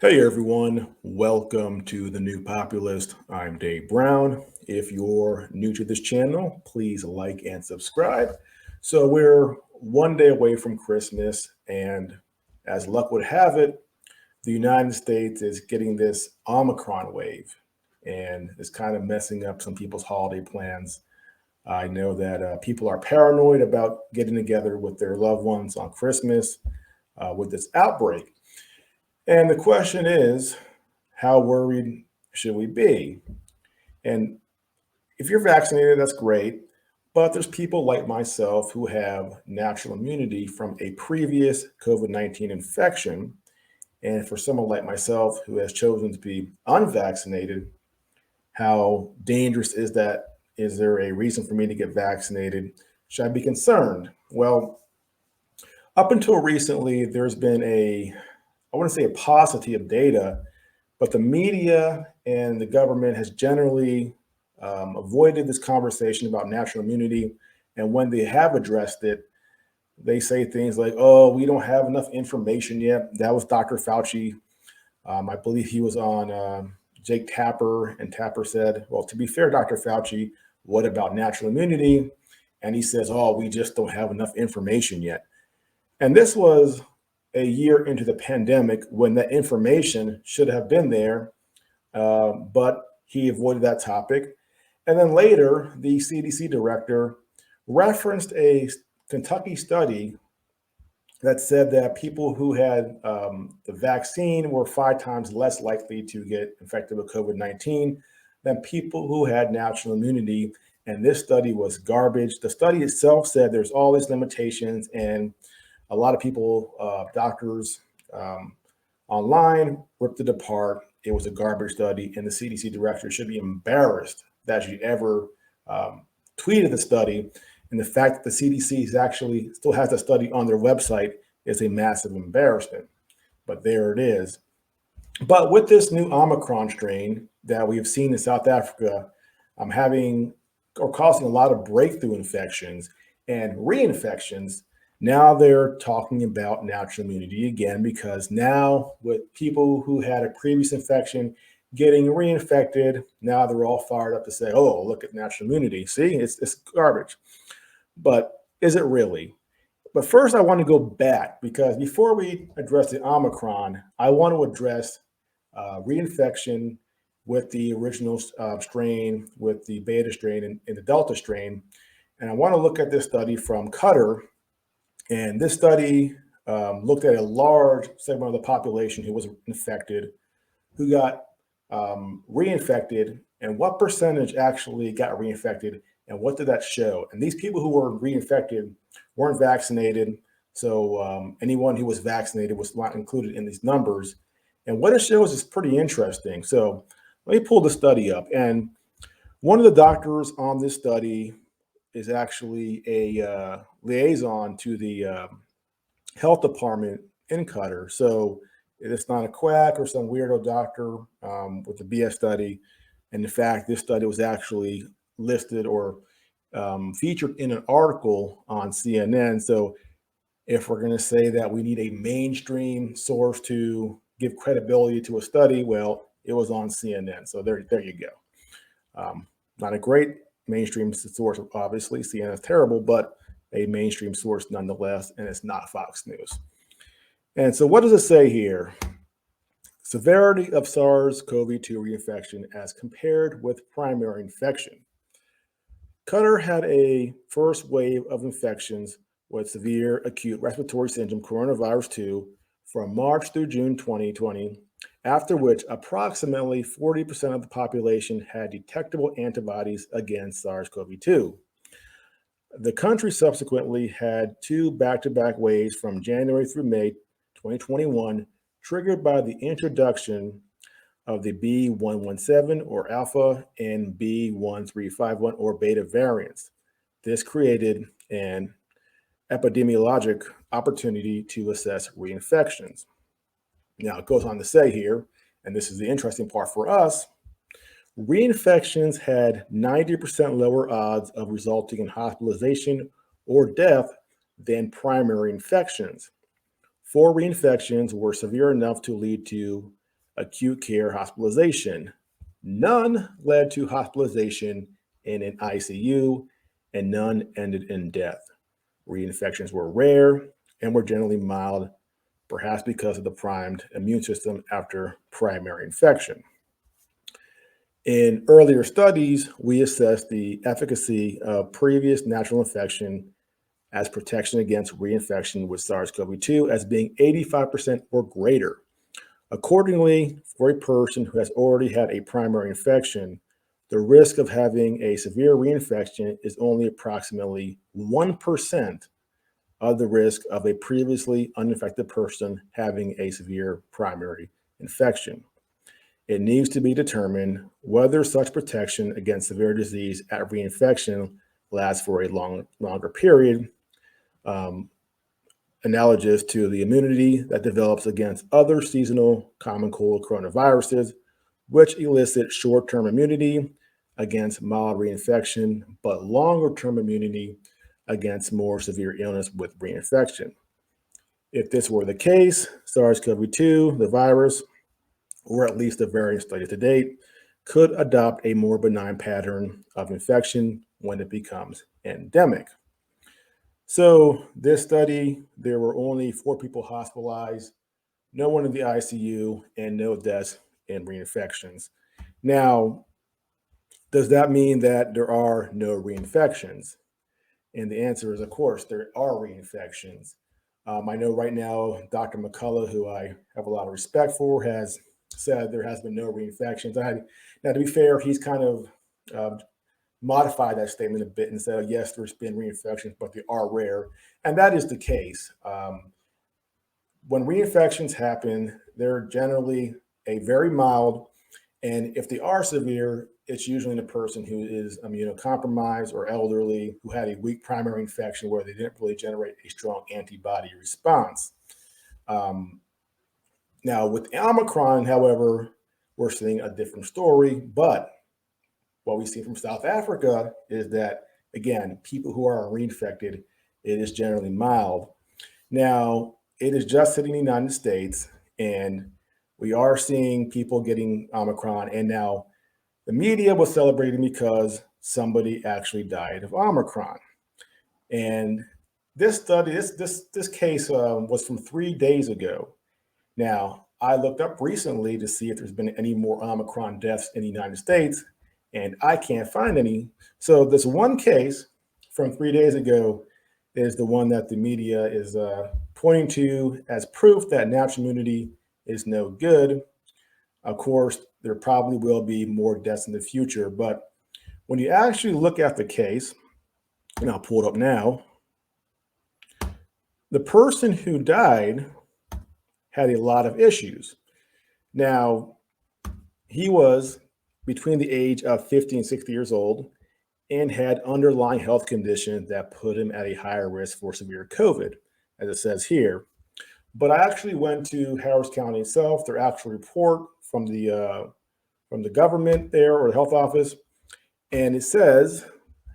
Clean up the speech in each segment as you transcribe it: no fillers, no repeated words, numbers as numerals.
Hey everyone, welcome to the New Populist. I'm Dave Brown. If you're new to this channel, please like and subscribe. So we're one day away from Christmas, and as luck would have it, the United States is getting this Omicron wave, and it's kind of messing up some people's holiday plans. I know that people are paranoid about getting together with their loved ones on Christmas with this outbreak. And the question is, how worried should we be? And if you're vaccinated, that's great. But there's people like myself who have natural immunity from a previous COVID-19 infection. And for someone like myself who has chosen to be unvaccinated, how dangerous is that? Is there a reason for me to get vaccinated? Should I be concerned? Well, up until recently, there's been I want to say a paucity of data, but the media and the government has generally avoided this conversation about natural immunity. And when they have addressed it, they say things like, oh, we don't have enough information yet. That was Dr. Fauci. I believe he was on Jake Tapper, and Tapper said, well, to be fair, Dr. Fauci, what about natural immunity? And he says, oh, we just don't have enough information yet. And this was a year into the pandemic when that information should have been there, but he avoided that topic. And then later, the CDC director referenced a Kentucky study that said that people who had the vaccine were 5 times less likely to get infected with COVID-19 than people who had natural immunity. And this study was garbage. The study itself said there's all these limitations, and a lot of people, doctors online, ripped it apart. It was a garbage study, and the CDC director should be embarrassed that she ever tweeted the study. And the fact that the CDC is actually still has the study on their website is a massive embarrassment. But there it is. But with this new Omicron strain that we have seen in South Africa, having or causing a lot of breakthrough infections and reinfections. Now they're talking about natural immunity again, because now with people who had a previous infection getting reinfected, now they're all fired up to say, oh, look at natural immunity. See, it's garbage. But is it really? But first, I want to go back, because before we address the Omicron, I want to address reinfection with the original strain, with the beta strain and the delta strain. And I want to look at this study from Qatar. And this study looked at a large segment of the population who was infected, who got reinfected, and what percentage actually got reinfected, and what did that show? And these people who were reinfected weren't vaccinated. So anyone who was vaccinated was not included in these numbers. And what it shows is pretty interesting. So let me pull the study up. And one of the doctors on this study is actually a liaison to the health department in Qatar. So it's not a quack or some weirdo doctor with a BS study. And in fact, this study was actually listed or featured in an article on CNN. So if we're going to say that we need a mainstream source to give credibility to a study, well, it was on CNN. So there you go. Not a great mainstream source, obviously. CNN is terrible, but a mainstream source nonetheless, and it's not Fox News. And so what does it say here? Severity of SARS-CoV-2 reinfection as compared with primary infection. Qatar had a first wave of infections with severe acute respiratory syndrome coronavirus 2 from March through June 2020, after which approximately 40% of the population had detectable antibodies against SARS-CoV-2. The country subsequently had 2 back-to-back waves from January through May 2021, triggered by the introduction of the B.1.1.7 or alpha and B.1.351 or beta variants. This created an epidemiologic opportunity to assess reinfections. Now, it goes on to say here, and this is the interesting part for us, reinfections had 90% lower odds of resulting in hospitalization or death than primary infections. 4 reinfections were severe enough to lead to acute care hospitalization. None led to hospitalization in an ICU, and none ended in death. Reinfections were rare and were generally mild, perhaps because of the primed immune system after primary infection. In earlier studies, we assessed the efficacy of previous natural infection as protection against reinfection with SARS-CoV-2 as being 85% or greater. Accordingly, for a person who has already had a primary infection, the risk of having a severe reinfection is only approximately 1% of the risk of a previously uninfected person having a severe primary infection. It needs to be determined whether such protection against severe disease at reinfection lasts for a longer period, analogous to the immunity that develops against other seasonal common cold coronaviruses, which elicit short-term immunity against mild reinfection, but longer-term immunity against more severe illness with reinfection. If this were the case, SARS-CoV-2, the virus, or at least the variant studied to date, could adopt a more benign pattern of infection when it becomes endemic. So this study, there were only 4 people hospitalized, no one in the ICU, and no deaths in reinfections. Now, does that mean that there are no reinfections? And the answer is, of course, there are reinfections. I know right now, Dr. McCullough, who I have a lot of respect for, has said there has been no reinfections. Now, to be fair, he's kind of modified that statement a bit and said, yes, there's been reinfections, but they are rare. And that is the case. When reinfections happen, they're generally a very mild, and if they are severe, it's usually in a person who is immunocompromised or elderly, who had a weak primary infection where they didn't really generate a strong antibody response. Now, with Omicron, however, we're seeing a different story, but what we see from South Africa is that, again, people who are reinfected, it is generally mild. Now, it is just hitting the United States, and we are seeing people getting Omicron, and now the media was celebrating because somebody actually died of Omicron. And this study, this case was from 3 days ago. Now, I looked up recently to see if there's been any more Omicron deaths in the United States, and I can't find any. So this one case from 3 days ago is the one that the media is pointing to as proof that natural immunity is no good. Of course, there probably will be more deaths in the future, but when you actually look at the case, and I'll pull it up now, the person who died had a lot of issues. Now, he was between the age of 50 and 60 years old and had underlying health conditions that put him at a higher risk for severe COVID, as it says here. But I actually went to Harris County itself, their actual report from the government there, or the health office, and it says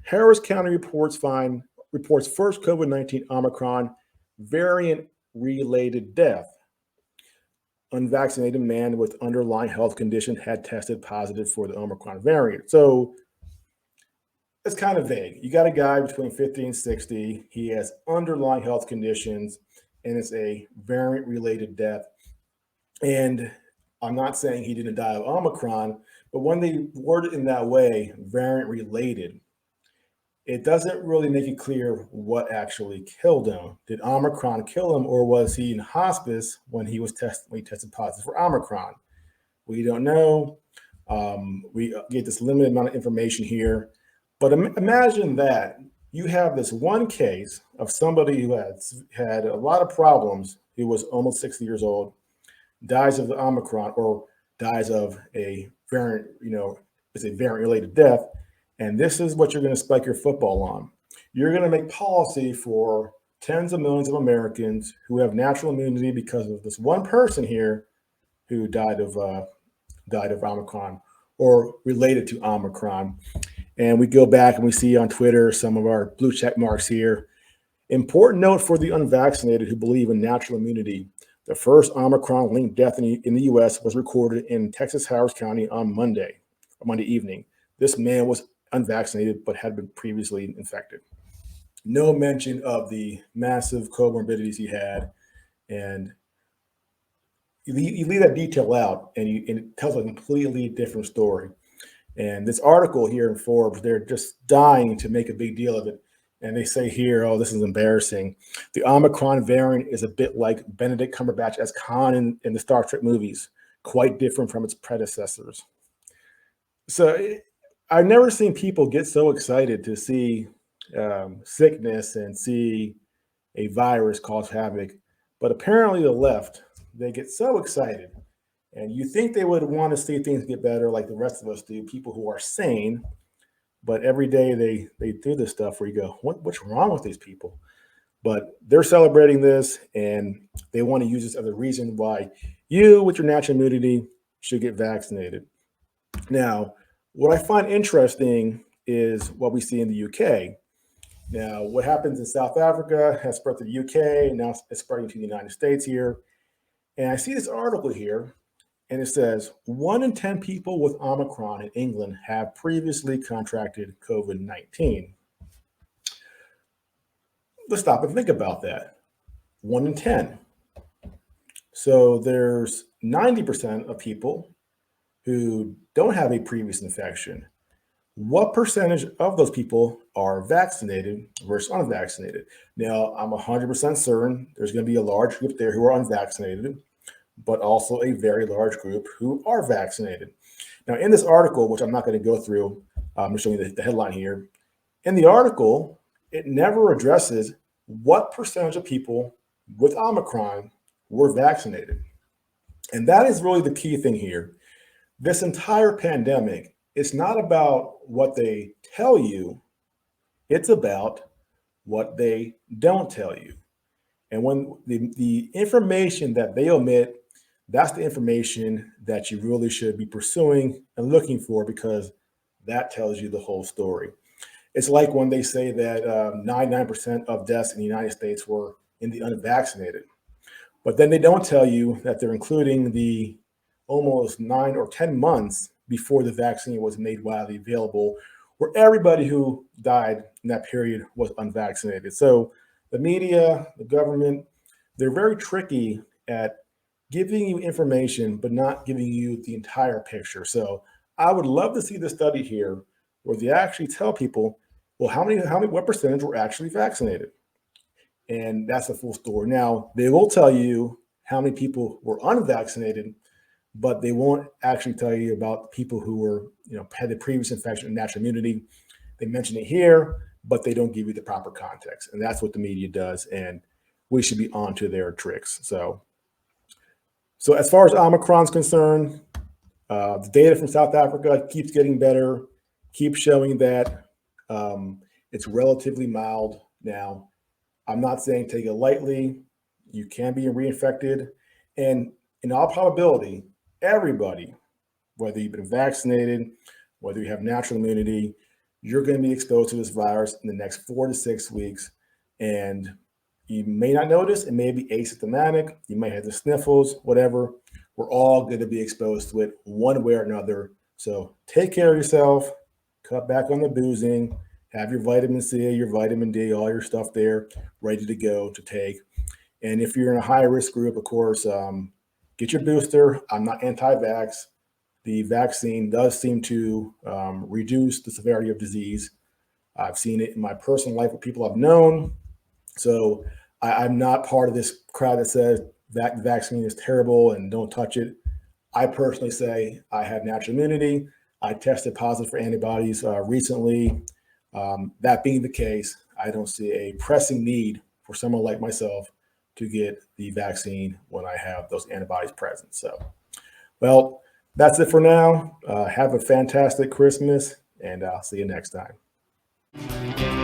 Harris County reports first COVID-19 Omicron variant-related death. Unvaccinated man with underlying health condition had tested positive for the Omicron variant. So it's kind of vague. You got a guy between 50 and 60. He has underlying health conditions, and it's a variant-related death. And I'm not saying he didn't die of Omicron, but when they word it in that way, variant-related, it doesn't really make it clear what actually killed him. Did Omicron kill him, or was he in hospice when he tested positive for Omicron? We don't know. We get this limited amount of information here. But imagine that you have this one case of somebody who had a lot of problems. He was almost 60 years old, dies of the Omicron, or dies of a variant, it's a variant-related death. And this is what you're going to spike your football on. You're going to make policy for tens of millions of Americans who have natural immunity because of this one person here who died of Omicron or related to Omicron. And we go back and we see on Twitter some of our blue check marks here. Important note for the unvaccinated who believe in natural immunity. The first Omicron-linked death in the U.S. was recorded in Texas Howard County on Monday evening. This man was unvaccinated but had been previously infected. No mention of the massive comorbidities he had, and you leave that detail out, and it tells a completely different story. And this article here in Forbes, they're just dying to make a big deal of it. And they say here, oh, this is embarrassing. The Omicron variant is a bit like Benedict Cumberbatch as Khan in the Star Trek movies, quite different from its predecessors. So I've never seen people get so excited to see sickness and see a virus cause havoc. But apparently the left, they get so excited. And you think they would want to see things get better like the rest of us do, people who are sane. But every day they do this stuff where you go, what's wrong with these people? But they're celebrating this, and they want to use this as a reason why you, with your natural immunity, should get vaccinated. Now, what I find interesting is what we see in the UK. Now, what happens in South Africa has spread to the UK, and now it's spreading to the United States here. And I see this article here, and it says 1 in 10 people with Omicron in England have previously contracted COVID-19. Let's stop and think about that. 1 in 10. So there's 90% of people who don't have a previous infection. What percentage of those people are vaccinated versus unvaccinated? Now, I'm 100% certain there's going to be a large group there who are unvaccinated, but also a very large group who are vaccinated. Now, in this article, which I'm not going to go through, I'm showing you the headline here. In the article, it never addresses what percentage of people with Omicron were vaccinated. And that is really the key thing here. This entire pandemic, it's not about what they tell you, it's about what they don't tell you. And when the information that they omit, that's the information that you really should be pursuing and looking for, because that tells you the whole story. It's like when they say that 99% of deaths in the United States were in the unvaccinated, but then they don't tell you that they're including the almost 9 or 10 months before the vaccine was made widely available, where everybody who died in that period was unvaccinated. So the media, the government, they're very tricky at giving you information, but not giving you the entire picture. So I would love to see the study here where they actually tell people, well, what percentage were actually vaccinated? And that's the full story. Now, they will tell you how many people were unvaccinated, but they won't actually tell you about people who were, had the previous infection and natural immunity. They mention it here, but they don't give you the proper context. And that's what the media does. And we should be on to their tricks. So as far as Omicron's concerned, the data from South Africa keeps getting better, keeps showing that it's relatively mild. Now, I'm not saying take it lightly. You can be reinfected. And in all probability, everybody, whether you've been vaccinated, whether you have natural immunity, you're going to be exposed to this virus in the next 4 to 6 weeks. And you may not notice, it may be asymptomatic, you might have the sniffles, whatever. We're all going to be exposed to it one way or another. So take care of yourself, cut back on the boozing, have your vitamin C, your vitamin D, all your stuff there ready to go to take. And if you're in a high risk group, of course, get your booster. I'm not anti-vax. The vaccine does seem to reduce the severity of disease. I've seen it in my personal life with people I've known. So I'm not part of this crowd that says that vaccine is terrible and don't touch it. I personally say I have natural immunity. I tested positive for antibodies recently. That being the case, I don't see a pressing need for someone like myself to get the vaccine when I have those antibodies present. So, well, that's it for now. Have a fantastic Christmas, and I'll see you next time.